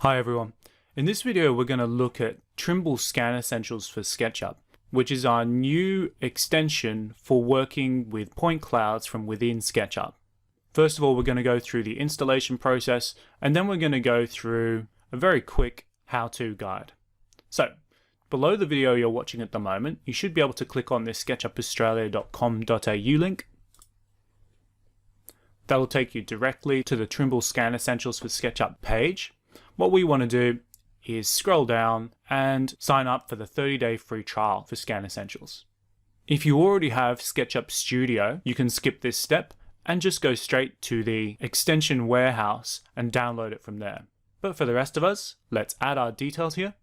Hi everyone. In this video we're going to look at Trimble Scan Essentials for SketchUp, which is our new extension for working with point clouds from within SketchUp. First of all, we're going to go through the installation process, and then we're going to go through a very quick how-to guide. So, below the video you're watching at the moment, you should be able to click on this sketchupaustralia.com.au link. That'll take you directly to the Trimble Scan Essentials for SketchUp page. What we want to do is scroll down and sign up for the 30-day free trial for Scan Essentials. If you already have SketchUp Studio, you can skip this step and just go straight to the extension warehouse and download it from there. But for the rest of us, let's add our details here.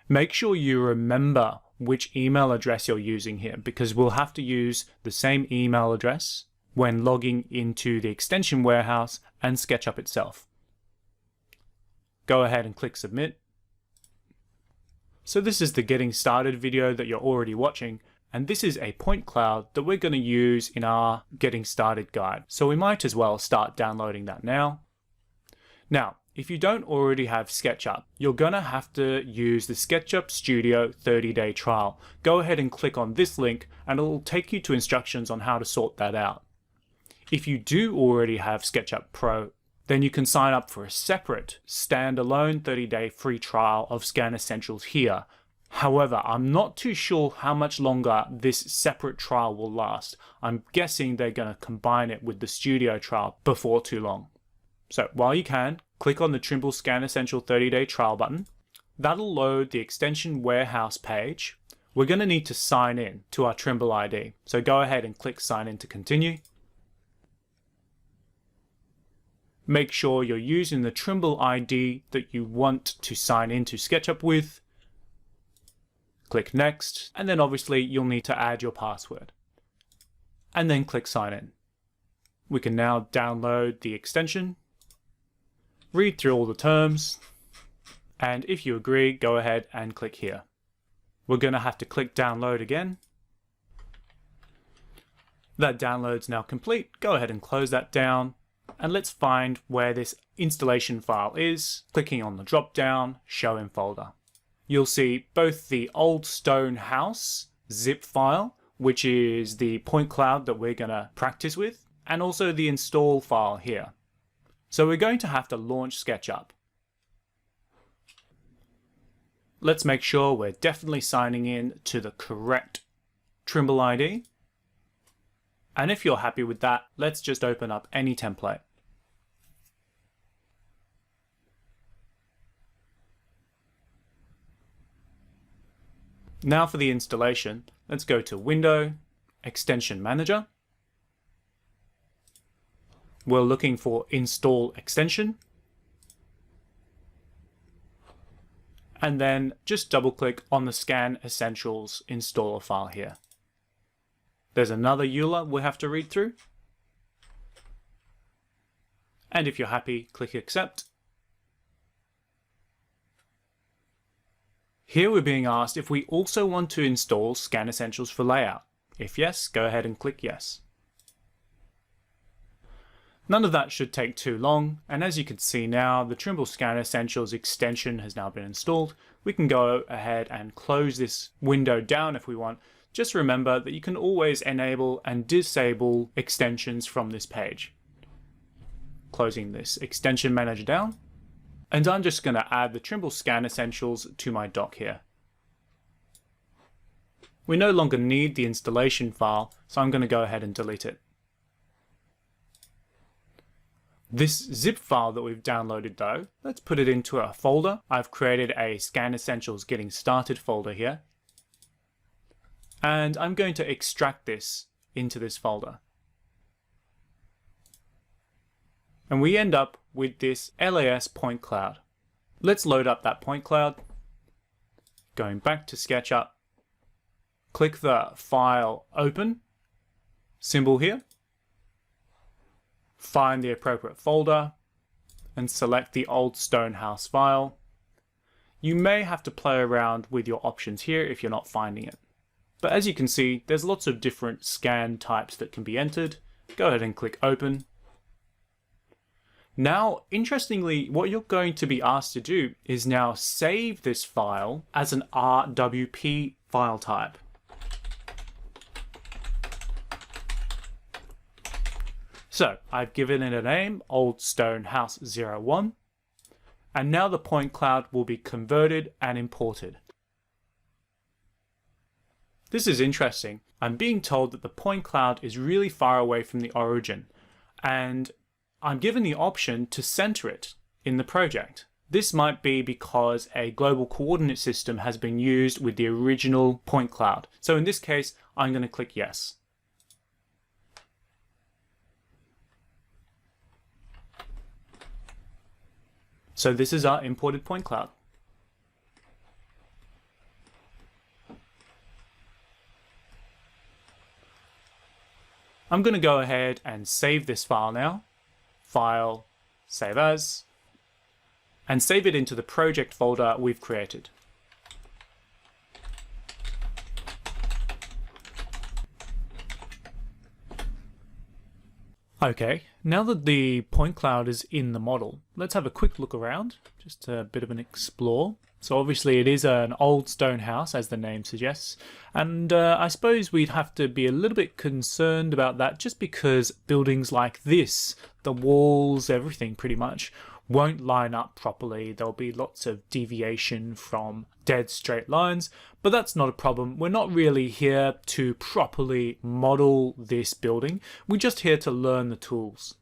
Make sure you remember which email address you're using here, because we'll have to use the same email address when logging into the extension warehouse and SketchUp itself. Go ahead and click submit. So this is the getting started video that you're already watching, and this is a point cloud that we're going to use in our getting started guide. So we might as well start downloading that now. Now, if you don't already have SketchUp, you're going to have to use the SketchUp Studio 30-day trial. Go ahead and click on this link and it'll take you to instructions on how to sort that out. If you do already have SketchUp Pro, then you can sign up for a separate standalone 30-day free trial of Scan Essentials here. However, I'm not too sure how much longer this separate trial will last. I'm guessing they're going to combine it with the Studio trial before too long. So while you can, click on the Trimble Scan Essential 30-day trial button. That'll load the extension warehouse page. We're going to need to sign in to our Trimble ID. So go ahead and click sign in to continue. Make sure you're using the Trimble ID that you want to sign into SketchUp with. Click next, and then obviously you'll need to add your password. And then click sign in. We can now download the extension, read through all the terms, and if you agree, go ahead and click here. We're going to have to click download again. That download's now complete. Go ahead and close that down. And let's find where this installation file is, clicking on the drop down, show in folder. You'll see both the old stone house zip file, which is the point cloud that we're going to practice with, and also the install file here. So we're going to have to launch SketchUp. Let's make sure we're definitely signing in to the correct Trimble ID. And if you're happy with that, let's just open up any template. Now for the installation, let's go to Window, Extension Manager. We're looking for Install Extension. And then just double click on the Scan Essentials installer file here. There's another EULA we'll have to read through. And if you're happy, click accept. Here we're being asked if we also want to install Scan Essentials for layout. If yes, go ahead and click yes. None of that should take too long, and as you can see now, the Trimble Scan Essentials extension has now been installed. We can go ahead and close this window down if we want. Just remember that you can always enable and disable extensions from this page. Closing this extension manager down. And I'm just going to add the Trimble Scan Essentials to my dock here. We no longer need the installation file, so I'm going to go ahead and delete it. This zip file that we've downloaded though, let's put it into a folder. I've created a Scan Essentials Getting Started folder here. And I'm going to extract this into this folder. And we end up with this LAS point cloud. Let's load up that point cloud. Going back to SketchUp, click the File Open symbol here. Find the appropriate folder and select the old stone house file. You may have to play around with your options here if you're not finding it. But as you can see, there's lots of different scan types that can be entered. Go ahead and click open. Now, interestingly, what you're going to be asked to do is now save this file as an RWP file type. So I've given it a name, Old Stone House 01, and now the point cloud will be converted and imported. This is interesting. I'm being told that the point cloud is really far away from the origin, and I'm given the option to center it in the project. This might be because a global coordinate system has been used with the original point cloud. So in this case, I'm going to click yes. So this is our imported point cloud. I'm going to go ahead and save this file now. File, save as, and save it into the project folder we've created. Okay, now that the point cloud is in the model, let's have a quick look around, just a bit of an explore. So obviously it is an old stone house, as the name suggests, and I suppose we'd have to be a little bit concerned about that just because buildings like this, the walls, everything pretty much, won't line up properly. There'll be lots of deviation from dead straight lines, but that's not a problem. We're not really here to properly model this building. We're just here to learn the tools.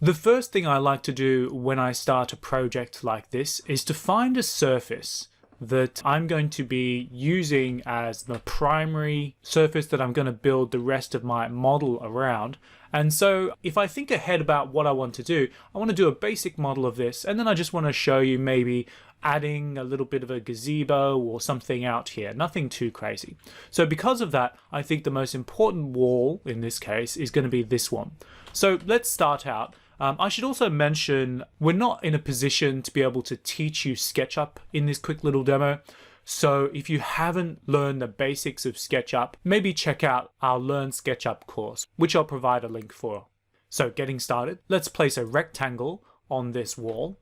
The first thing I like to do when I start a project like this is to find a surface that I'm going to be using as the primary surface that I'm going to build the rest of my model around. And so if I think ahead about what I want to do, I want to do a basic model of this, and then I just want to show you maybe adding a little bit of a gazebo or something out here, nothing too crazy. So because of that, I think the most important wall in this case is going to be this one. So let's start out. I should also mention we're not in a position to be able to teach you SketchUp in this quick little demo. So if you haven't learned the basics of SketchUp, maybe check out our Learn SketchUp course, which I'll provide a link for. So getting started, let's place a rectangle on this wall.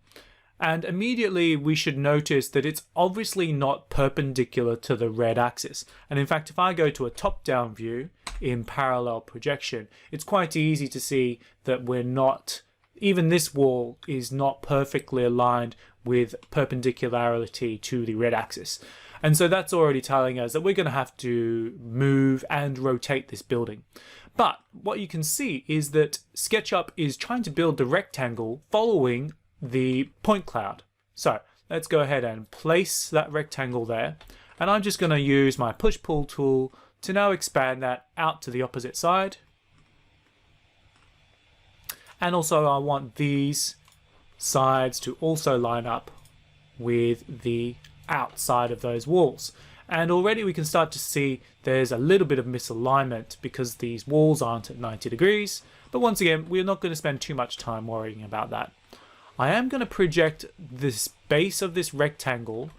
And immediately we should notice that it's obviously not perpendicular to the red axis. And in fact, if I go to a top-down view in parallel projection, it's quite easy to see that we're not, even this wall is not perfectly aligned with perpendicularity to the red axis. And so that's already telling us that we're going to have to move and rotate this building. But what you can see is that SketchUp is trying to build the rectangle following the point cloud. So let's go ahead and place that rectangle there. And I'm just going to use my push-pull tool to now expand that out to the opposite side. And also I want these sides to also line up with the outside of those walls. And already we can start to see there's a little bit of misalignment because these walls aren't at 90 degrees. But once again, we're not going to spend too much time worrying about that. I am going to project this base of this rectangle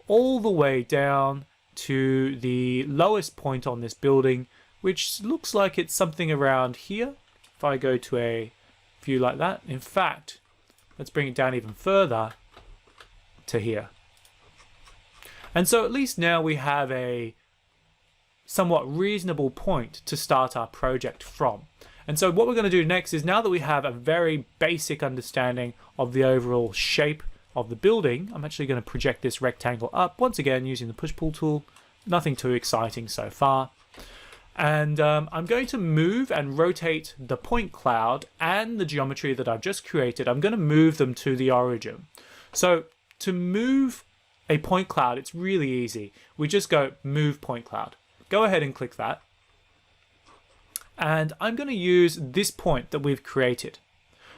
all the way down to the lowest point on this building, which looks like it's something around here. If I go to a view like that, in fact, let's bring it down even further to here. And so at least now we have a somewhat reasonable point to start our project from. And so what we're going to do next is, now that we have a very basic understanding of the overall shape of the building, I'm actually going to project this rectangle up, once again using the push-pull tool. Nothing too exciting so far. And I'm going to move and rotate the point cloud and the geometry that I've just created. I'm going to move them to the origin. So to move a point cloud, it's really easy. We just go move point cloud. Go ahead and click that. And I'm going to use this point that we've created.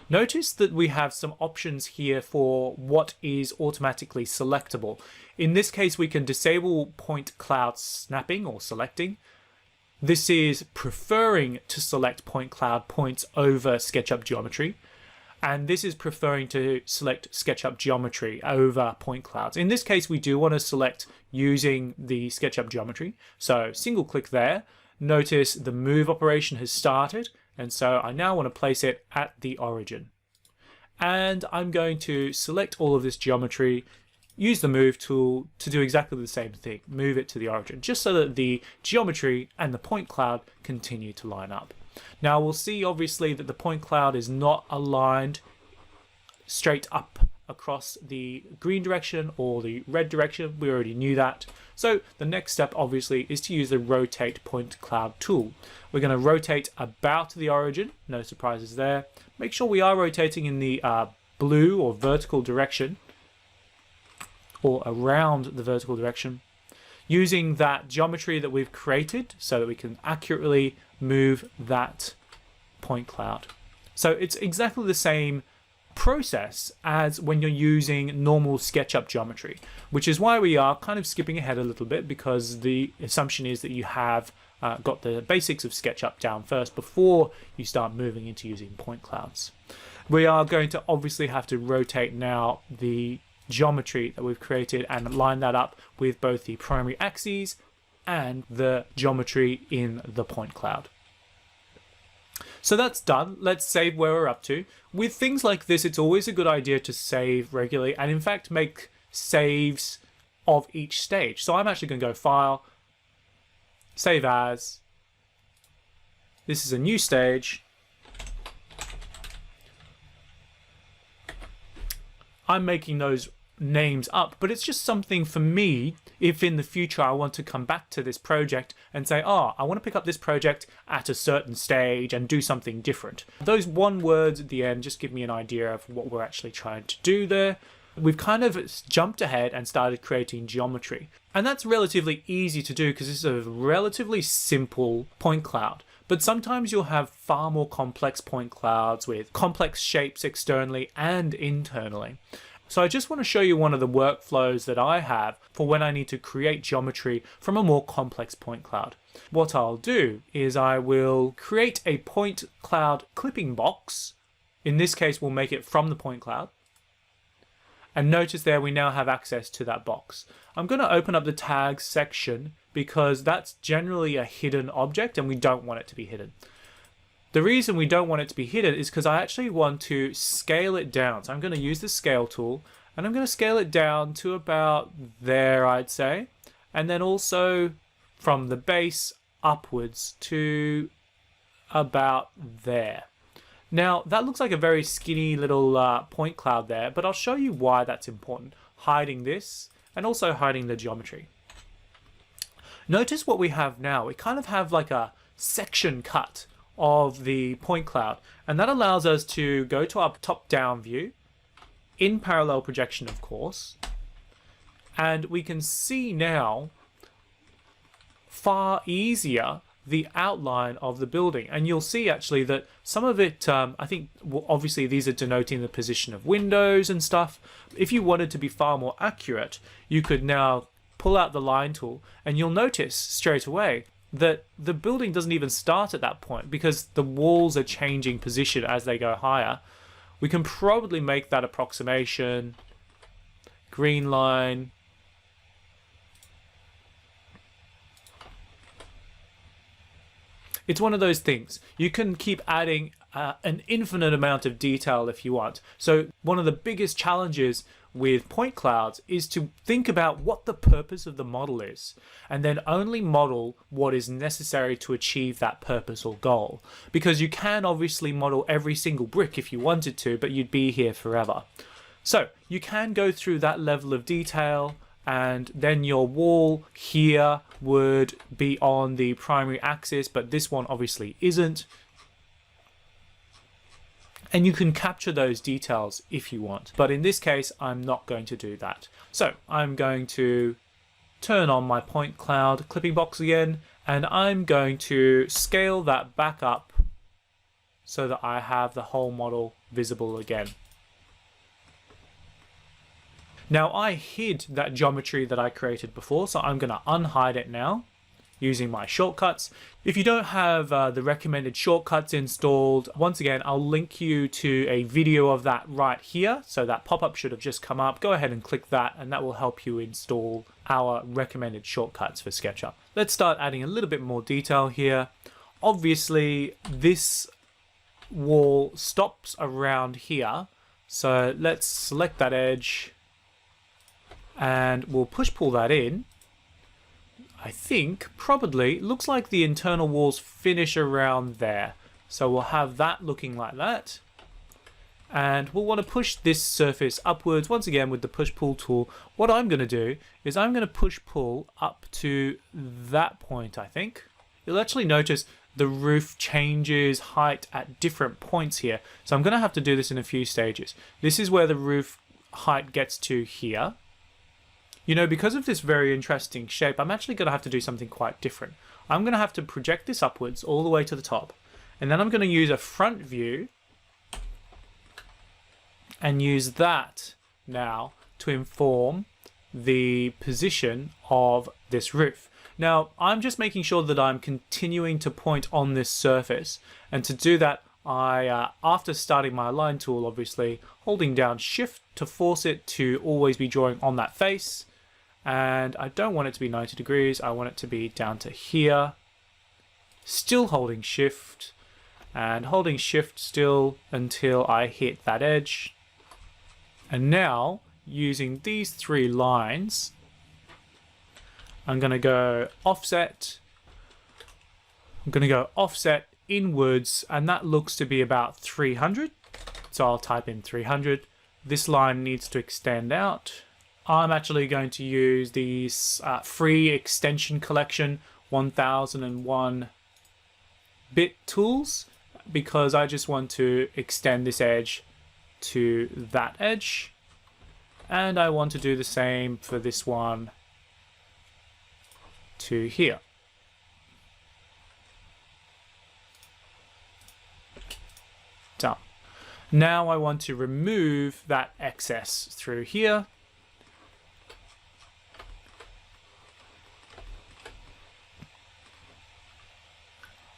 Notice that we have some options here for what is automatically selectable. In this case, we can disable point cloud snapping or selecting. This is preferring to select point cloud points over SketchUp geometry. And this is preferring to select SketchUp geometry over point clouds. In this case, we do want to select using the SketchUp geometry. So single click there. Notice the move operation has started And so I now want to place it at the origin. And I'm going to select all of this geometry, use the move tool to do exactly the same thing, move it to the origin, just so that the geometry and the point cloud continue to line up. Now we'll see obviously that the point cloud is not aligned straight up across the green direction or the red direction. We already knew that. So the next step obviously is to use the rotate point cloud tool. We're going to rotate about the origin, no surprises there. Make sure we are rotating in the blue or vertical direction, or around the vertical direction, using that geometry that we've created so that we can accurately move that point cloud. So it's exactly the same process as when you're using normal SketchUp geometry, which is why we are kind of skipping ahead a little bit, because the assumption is that you have got the basics of SketchUp down first before you start moving into using point clouds. We are going to obviously have to rotate now the geometry that we've created and line that up with both the primary axes and the geometry in the point cloud. So that's done. Let's save where we're up to. With things like this, it's always a good idea to save regularly and in fact make saves of each stage. So I'm actually going to go File, Save As. This is a new stage. I'm making those names up, but it's just something for me if in the future I want to come back to this project and say, oh, I want to pick up this project at a certain stage and do something different. Those one words at the end just give me an idea of what we're actually trying to do there. We've kind of jumped ahead and started creating geometry. And that's relatively easy to do because this is a relatively simple point cloud. But sometimes you'll have far more complex point clouds with complex shapes externally and internally. So I just want to show you one of the workflows that I have for when I need to create geometry from a more complex point cloud. What I'll do is I will create a point cloud clipping box. In this case, we'll make it from the point cloud. And notice there we now have access to that box. I'm going to open up the tags section because that's generally a hidden object and we don't want it to be hidden. The reason we don't want it to be hidden is because I actually want to scale it down. So I'm going to use the scale tool and I'm going to scale it down to about there, I'd say. And then also from the base upwards to about there. Now that looks like a very skinny little point cloud there, but I'll show you why that's important. Hiding this and also hiding the geometry. Notice what we have now. We kind of have like a section cut of the point cloud, and that allows us to go to our top-down view in parallel projection, of course, and we can see now far easier the outline of the building. And you'll see actually that some of it, I think, well, obviously these are denoting the position of windows and stuff. If you wanted to be far more accurate, you could now pull out the line tool and you'll notice straight away that the building doesn't even start at that point because the walls are changing position as they go higher. We can probably make that approximation. Green line. It's one of those things. You can keep adding an infinite amount of detail if you want. So one of the biggest challenges with point clouds is to think about what the purpose of the model is and then only model what is necessary to achieve that purpose or goal. Because you can obviously model every single brick if you wanted to, but you'd be here forever. So you can go through that level of detail, and then your wall here would be on the primary axis, but this one obviously isn't. And you can capture those details if you want. But in this case, I'm not going to do that. So I'm going to turn on my point cloud clipping box again, and I'm going to scale that back up so that I have the whole model visible again. Now I hid that geometry that I created before, so I'm going to unhide it now using my shortcuts. If you don't have the recommended shortcuts installed, once again, I'll link you to a video of that right here. So that pop-up should have just come up. Go ahead and click that, and that will help you install our recommended shortcuts for SketchUp. Let's start adding a little bit more detail here. Obviously, this wall stops around here. So let's select that edge and we'll push pull that in. I think probably looks like the internal walls finish around there. So we'll have that looking like that. And we'll want to push this surface upwards once again with the push pull tool. What I'm going to do is I'm going to push pull up to that point, I think. You'll actually notice the roof changes height at different points here. So I'm going to have to do this in a few stages. This is where the roof height gets to here. You know, because of this very interesting shape, I'm actually going to have to do something quite different. I'm going to have to project this upwards all the way to the top. And then I'm going to use a front view and use that now to inform the position of this roof. Now, I'm just making sure that I'm continuing to point on this surface. And to do that, I, after starting my align tool, obviously, holding down shift to force it to always be drawing on that face. And I don't want it to be 90 degrees. I want it to be down to here. Still holding shift and holding shift still until I hit that edge. And now, using these three lines, I'm going to go offset. I'm going to go offset inwards, and that looks to be about 300. So I'll type in 300. This line needs to extend out. I'm actually going to use these free extension collection 1001 bit tools because I just want to extend this edge to that edge, and I want to do the same for this one to here. Done. Now I want to remove that excess through here.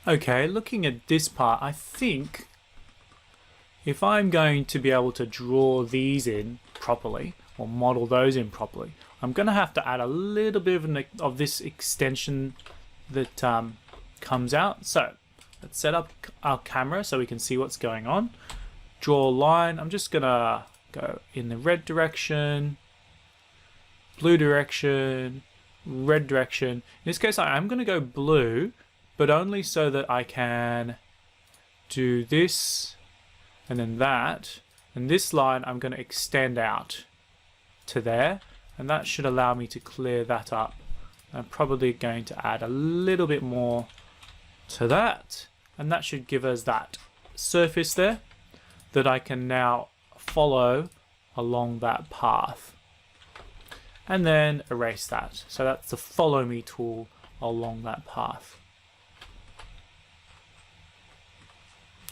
Okay, looking at this part, I think if I'm going to be able to draw these in properly, or model those in properly, I'm going to have to add a little bit of this extension that comes out. So let's set up our camera so we can see what's going on. Draw a line. I'm just going to go in the red direction, blue direction, red direction. In this case, I'm going to go blue, but only so that I can do this and then that, and this line I'm going to extend out to there, and that should allow me to clear that up. I'm probably going to add a little bit more to that, and that should give us that surface there that I can now follow along that path, and then erase that. So that's the follow me tool along that path.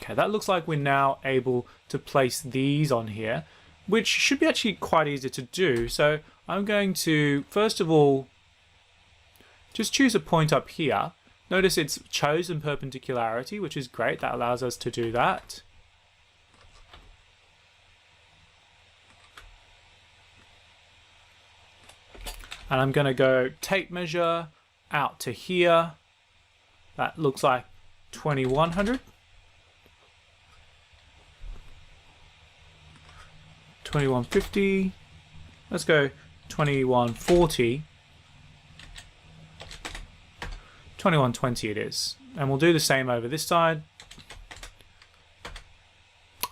Okay, that looks like we're now able to place these on here, which should be actually quite easy to do. So I'm going to, first of all, just choose a point up here. Notice it's chosen perpendicularity, which is great. That allows us to do that. And I'm going to go tape measure out to here. That looks like 2100. 2150. Let's go 2140. 2120 it is. And we'll do the same over this side.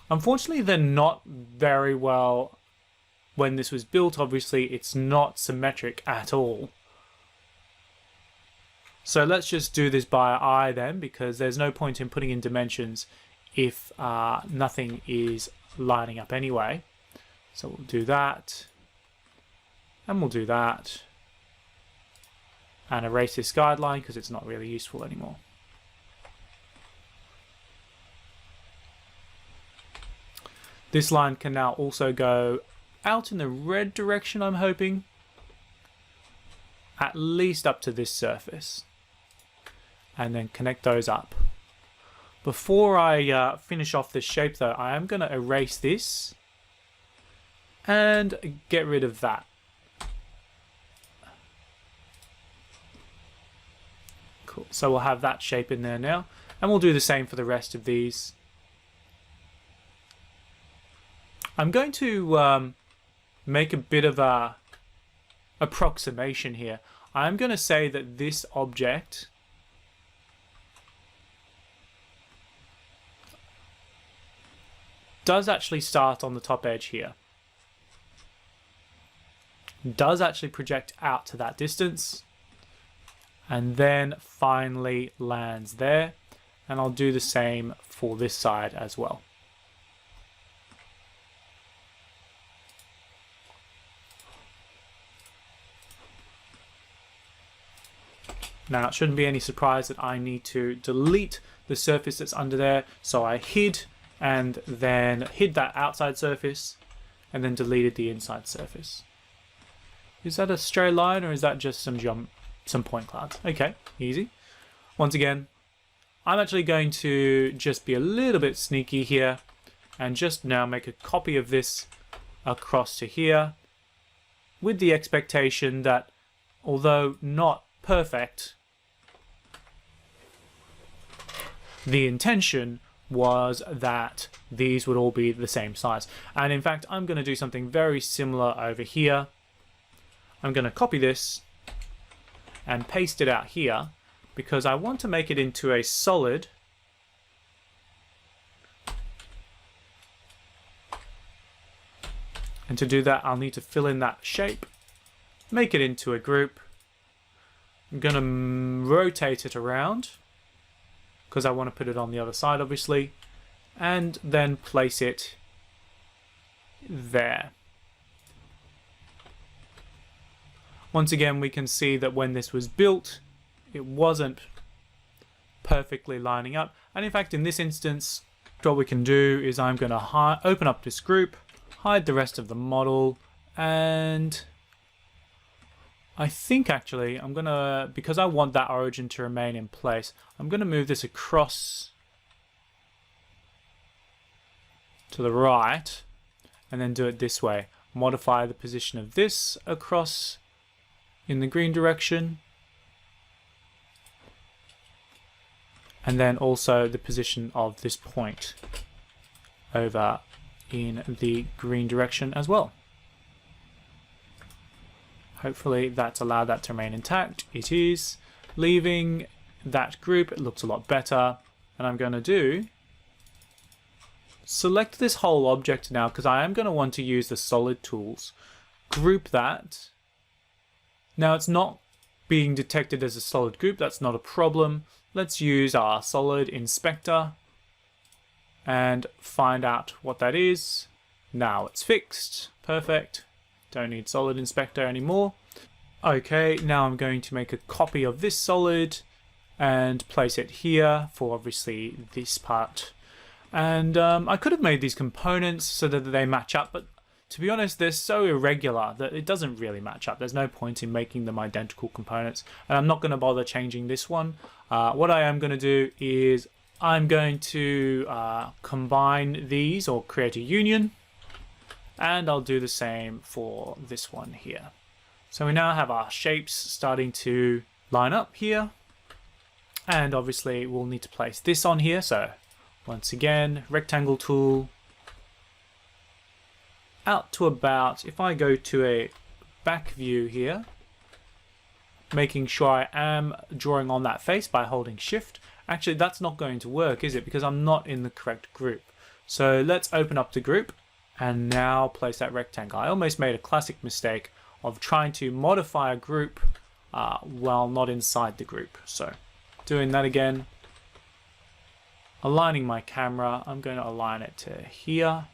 Unfortunately, they're not very well. When this was built, obviously, it's not symmetric at all. So let's just do this by eye then, because there's no point in putting in dimensions if nothing is lining up anyway. So we'll do that, and we'll do that, and erase this guideline because it's not really useful anymore. This line can now also go out in the red direction, I'm hoping, at least up to this surface, and then connect those up. Before I finish off this shape though, I am going to erase this and get rid of that. Cool. So we'll have that shape in there now, and we'll do the same for the rest of these. I'm going to make a bit of a approximation here. I'm going to say that this object does actually start on the top edge here. Does actually project out to that distance and then finally lands there. And I'll do the same for this side as well. Now, it shouldn't be any surprise that I need to delete the surface that's under there. So I hid and then hid that outside surface and then deleted the inside surface. Is that a straight line or is that just some point clouds? Okay, easy. Once again, I'm actually going to just be a little bit sneaky here and just now make a copy of this across to here with the expectation that although not perfect, the intention was that these would all be the same size. And in fact, I'm going to do something very similar over here. I'm going to copy this and paste it out here because I want to make it into a solid. And to do that, I'll need to fill in that shape, make it into a group. I'm going to rotate it around because I want to put it on the other side, obviously, and then place it there. Once again, we can see that when this was built, it wasn't perfectly lining up. And in fact, in this instance, what we can do is I'm going to open up this group, hide the rest of the model, and I think actually I'm going to, because I want that origin to remain in place, I'm going to move this across to the right and then do it this way. Modify the position of this across in the green direction, and then also the position of this point over in the green direction as well. Hopefully that's allowed that to remain intact. It is. Leaving that group, it looks a lot better. And I'm going to do, select this whole object now because I am going to want to use the solid tools. Group that. Now it's not being detected as a solid group, that's not a problem. Let's use our solid inspector and find out what that is. Now it's fixed, perfect. Don't need solid inspector anymore. Okay, now I'm going to make a copy of this solid and place it here for obviously this part. And I could have made these components so that they match up, but to be honest, they're so irregular that it doesn't really match up. There's no point in making them identical components. And I'm not going to bother changing this one. What I am going to do is I'm going to combine these or create a union. And I'll do the same for this one here. So we now have our shapes starting to line up here. And obviously we'll need to place this on here. So once again, rectangle tool. Out to about, if I go to a back view here, making sure I am drawing on that face by holding shift. Actually, that's not going to work, is it? Because I'm not in the correct group. So let's open up the group and now place that rectangle. I almost made a classic mistake of trying to modify a group while not inside the group. So doing that again, aligning my camera, I'm going to align it to here.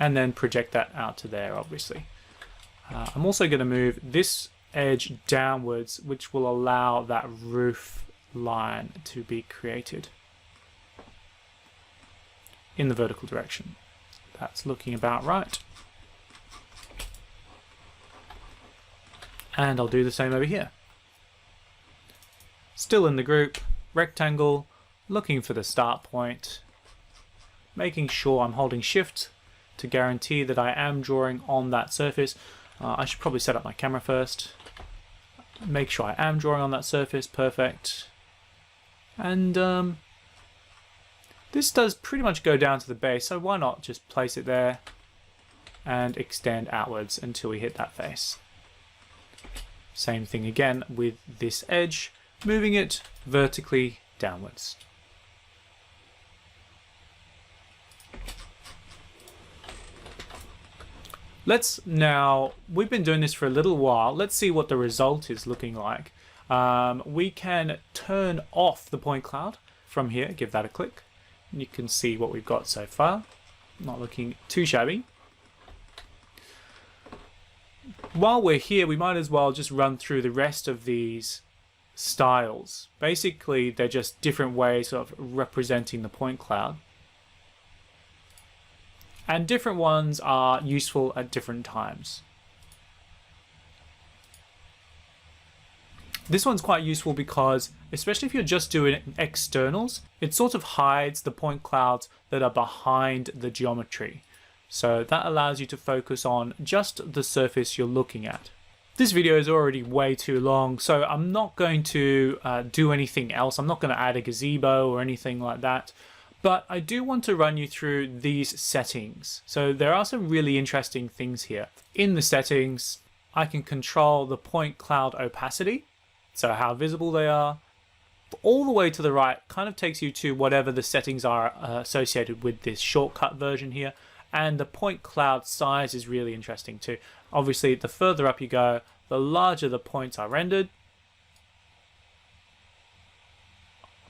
And then project that out to there, obviously. I'm also going to move this edge downwards, which will allow that roof line to be created in the vertical direction. That's looking about right. And I'll do the same over here. Still in the group, rectangle, looking for the start point, making sure I'm holding shift to guarantee that I am drawing on that surface. I should probably set up my camera first. Make sure I am drawing on that surface, perfect. And This does pretty much go down to the base, so why not just place it there and extend outwards until we hit that face. Same thing again with this edge, moving it vertically downwards. Let's now, we've been doing this for a little while, let's see what the result is looking like. We can turn off the point cloud from here, give that a click. And you can see what we've got so far. Not looking too shabby. While we're here, we might as well just run through the rest of these styles. Basically, they're just different ways of representing the point cloud. And different ones are useful at different times. This one's quite useful because, especially if you're just doing externals, it sort of hides the point clouds that are behind the geometry. So that allows you to focus on just the surface you're looking at. This video is already way too long, so I'm not going to do anything else. I'm not going to add a gazebo or anything like that. But I do want to run you through these settings. So there are some really interesting things here. In the settings, I can control the point cloud opacity, so how visible they are. All the way to the right kind of takes you to whatever the settings are associated with this shortcut version here. And the point cloud size is really interesting too. Obviously, the further up you go, the larger the points are rendered.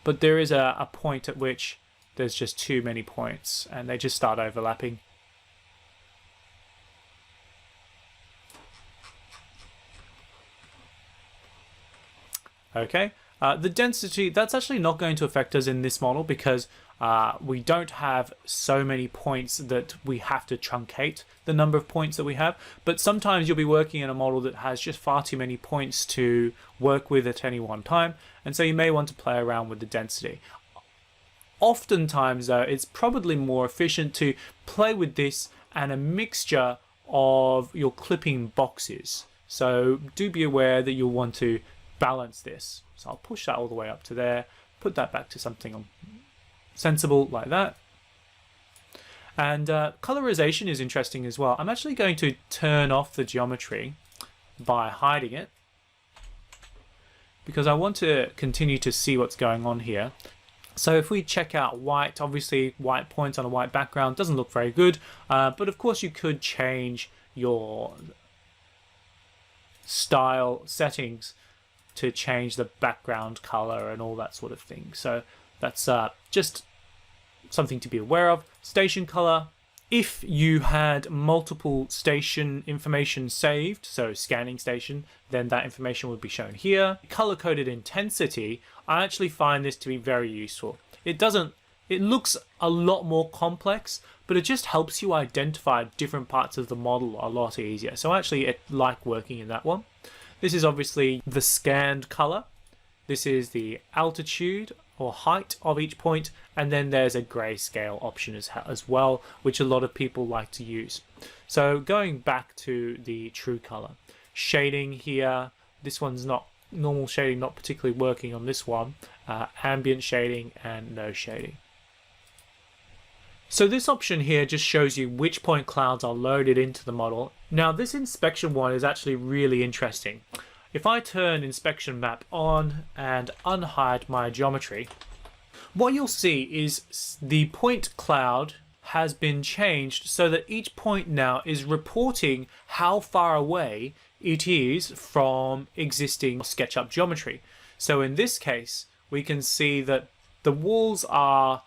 But there is a point at which there's just too many points and they just start overlapping. Okay, the density, that's actually not going to affect us in this model because we don't have so many points that we have to truncate the number of points that we have. But sometimes you'll be working in a model that has just far too many points to work with at any one time. And so you may want to play around with the density. Oftentimes though, it's probably more efficient to play with this and a mixture of your clipping boxes. So do be aware that you'll want to balance this. So I'll push that all the way up to there, put that back to something sensible like that. And colorization is interesting as well. I'm actually going to turn off the geometry by hiding it because I want to continue to see what's going on here. So if we check out white, obviously white points on a white background doesn't look very good, but of course you could change your style settings to change the background color and all that sort of thing. So that's just something to be aware of. Station color, if you had multiple station information saved, so scanning station, then that information would be shown here. Color-coded intensity, I actually find this to be very useful. It looks a lot more complex, but it just helps you identify different parts of the model a lot easier. So actually I like working in that one. This is obviously the scanned color. This is the altitude or height of each point, and then there's a grayscale option as well, which a lot of people like to use. So going back to the true color, shading here, this one's not normal shading, not particularly working on this one, ambient shading and no shading. So this option here just shows you which point clouds are loaded into the model. Now this inspection one is actually really interesting. If I turn inspection map on and unhide my geometry, what you'll see is the point cloud has been changed so that each point now is reporting how far away it is from existing SketchUp geometry. So in this case, we can see that the walls are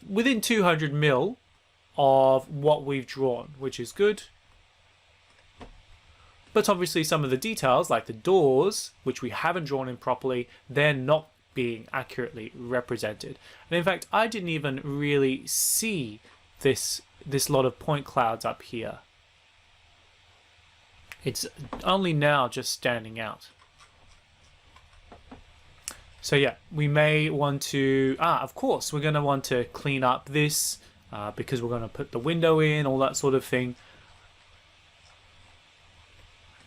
within 200 mil of what we've drawn, which is good. But obviously some of the details, like the doors, which we haven't drawn in properly, they're not being accurately represented. And in fact, I didn't even really see this lot of point clouds up here. It's only now just standing out. So yeah, we may want to, of course, we're going to want to clean up this because we're going to put the window in, all that sort of thing.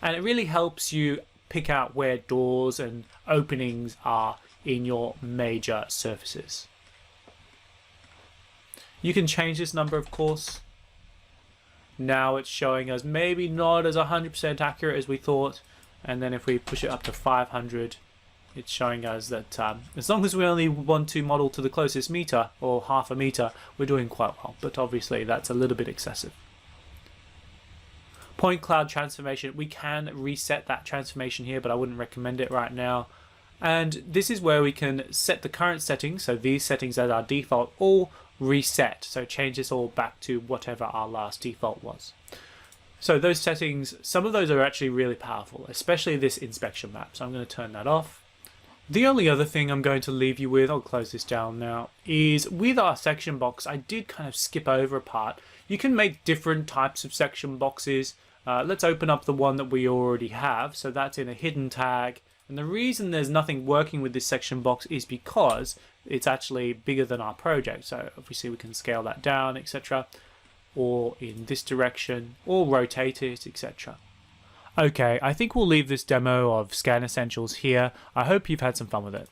And it really helps you pick out where doors and openings are in your major surfaces. You can change this number, of course. Now it's showing us maybe not as 100% accurate as we thought. And then if we push it up to 500, it's showing us that as long as we only want to model to the closest meter or half a meter, we're doing quite well. But obviously that's a little bit excessive. Point cloud transformation, we can reset that transformation here, but I wouldn't recommend it right now. And this is where we can set the current settings, so these settings as our default, all reset. So change this all back to whatever our last default was. So those settings, some of those are actually really powerful, especially this inspection map. So I'm going to turn that off. The only other thing I'm going to leave you with, I'll close this down now, is with our section box, I did kind of skip over a part. You can make different types of section boxes. Let's open up the one that we already have. So that's in a hidden tag. And the reason there's nothing working with this section box is because it's actually bigger than our project. So obviously we can scale that down, etc. Or in this direction, or rotate it, etc. Okay, I think we'll leave this demo of Scan Essentials here. I hope you've had some fun with it.